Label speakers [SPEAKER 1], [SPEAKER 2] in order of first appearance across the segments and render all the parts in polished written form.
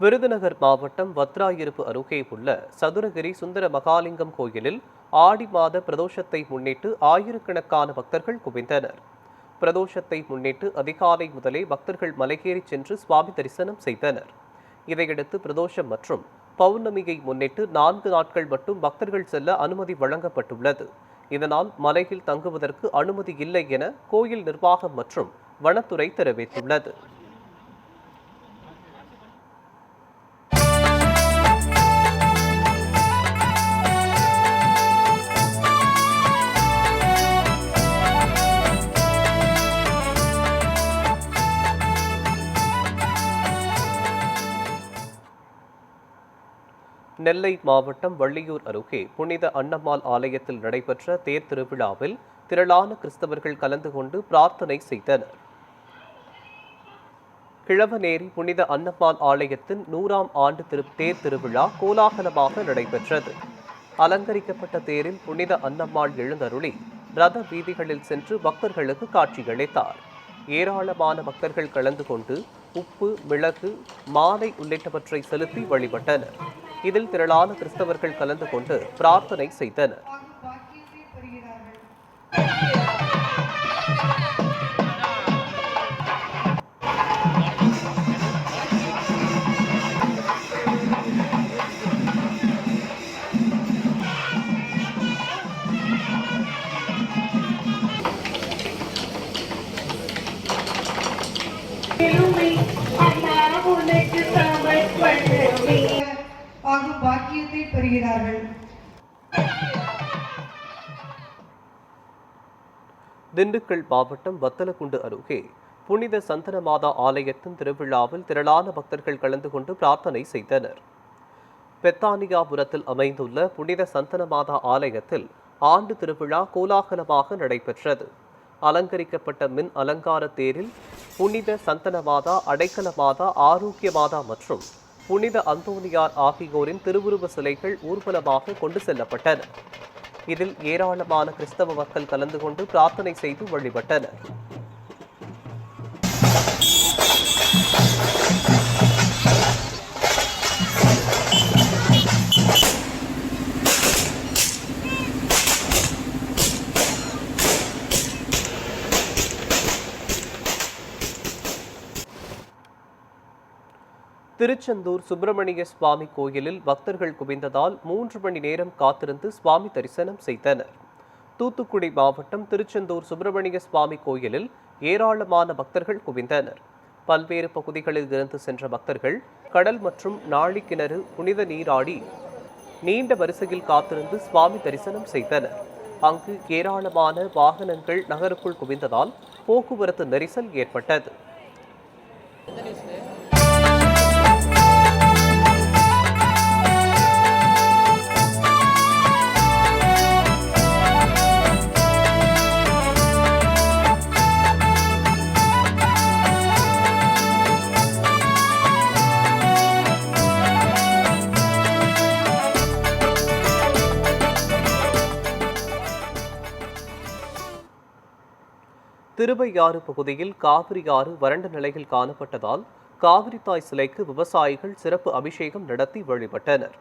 [SPEAKER 1] விருதுநகர் மாவட்டம் வத்ராயிருப்பு அருகே உள்ள சதுரகிரி சுந்தர மகாலிங்கம் கோயிலில் ஆடி மாத பிரதோஷத்தை முன்னிட்டு ஆயிரக்கணக்கான பக்தர்கள் குவிந்தனர். பிரதோஷத்தை முன்னிட்டு அதிகாலை முதலே பக்தர்கள் மலையேறி சென்று சுவாமி தரிசனம் செய்தனர். இதையடுத்து பிரதோஷம் மற்றும் பௌர்ணமியை முன்னிட்டு 4 நாட்கள் மட்டும் பக்தர்கள் செல்ல அனுமதி வழங்கப்பட்டுள்ளது. இதனால் மலையில் தங்குவதற்கு அனுமதி இல்லை என கோயில் நிர்வாகம் மற்றும் வனத்துறை தெரிவித்துள்ளது. நெல்லை மாவட்டம் வள்ளியூர் அருகே புனித அன்னம்மாள் ஆலயத்தில் நடைபெற்ற தேர் திருவிழாவில் திரளான கிறிஸ்தவர்கள் கலந்து கொண்டு பிரார்த்தனை செய்தனர். கிழவநேரி புனித அன்னம்மாள் ஆலயத்தின் 100ஆம் ஆண்டு தேர் திருவிழா கோலாகலமாக நடைபெற்றது. அலங்கரிக்கப்பட்ட தேரில் புனித அன்னம்மாள் எழுந்தருளி ரத வீதிகளில் சென்று பக்தர்களுக்கு காட்சியளித்தார். ஏராளமான பக்தர்கள் கலந்து கொண்டு உப்பு, மிளகு, மாலை உள்ளிட்டவற்றை செலுத்தி வழிபட்டனர். இதில் திரளான கிறிஸ்தவர்கள் கலந்து கொண்டு பிரார்த்தனை செய்தனர்.
[SPEAKER 2] பாக்கியத்தை பெறுகிறார்கள்.
[SPEAKER 1] திண்டுக்கல் மாவட்டம் வத்தலக்குண்டு அருகே புனித சந்தனமாதா ஆலயத்தின் திருவிழாவில் திரளான பக்தர்கள் கலந்து கொண்டு பிரார்த்தனை செய்தனர். பெத்தானியாபுரத்தில் அமைந்துள்ள புனித சந்தனமாதா ஆலயத்தில் ஆண்டு திருவிழா கோலாகலமாக நடைபெற்றது. அலங்கரிக்கப்பட்ட மின் அலங்கார தேரில் புனித சந்தனமாதா, அடைக்கலமாதா, ஆரோக்கியமாதா மற்றும் புனித அந்தோனியார் ஆகியோரின் திருவுருவ சிலைகள் ஊர்வலமாக கொண்டு செல்லப்பட்டன. இதில் ஏராளமான கிறிஸ்தவ மக்கள் கலந்து கொண்டு பிரார்த்தனை செய்து வழிபட்டனர். திருச்செந்தூர் சுப்பிரமணிய சுவாமி கோயிலில் பக்தர்கள் குவிந்ததால் 3 மணி நேரம் காத்திருந்து சுவாமி தரிசனம் செய்தனர். தூத்துக்குடி மாவட்டம் திருச்செந்தூர் சுப்பிரமணிய சுவாமி கோயிலில் ஏராளமான பக்தர்கள் குவிந்தனர். பல்வேறு பகுதிகளில் இருந்து சென்ற பக்தர்கள் கடல் மற்றும் நாழிக்கிணறு புனித நீராடி நீண்ட வரிசையில் காத்திருந்து சுவாமி தரிசனம் செய்தனர். அங்கு ஏராளமான வாகனங்கள் நகருக்குள் குவிந்ததால் போக்குவரத்து நெரிசல் ஏற்பட்டது. திருவையாறு பகுதியில் காவிரி ஆறு வறண்ட நிலையில் காணப்பட்டதால் காவிரி தாய் சிலைக்கு விவசாயிகள் சிறப்பு அபிஷேகம் நடத்தி வழிபட்டனர்.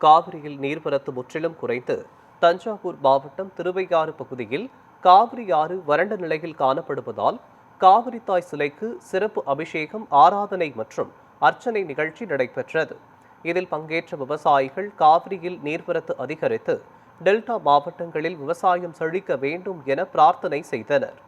[SPEAKER 1] காவிரியில் நீர்வரத்து முற்றிலும் குறைந்து தஞ்சாவூர் மாவட்டம் திருவையாறு பகுதியில் காவிரி ஆறு வறண்ட நிலையில் காணப்படுவதால் காவிரி தாய் சிலைக்கு சிறப்பு அபிஷேகம், ஆராதனை மற்றும் அர்ச்சனை நிகழ்ச்சி நடைபெற்றது. இதில் பங்கேற்ற விவசாயிகள் காவிரியில் நீர்வரத்து அதிகரித்து டெல்டா மாவட்டங்களில் விவசாயம் செழிக்க வேண்டும் என பிரார்த்தனை செய்தனர்.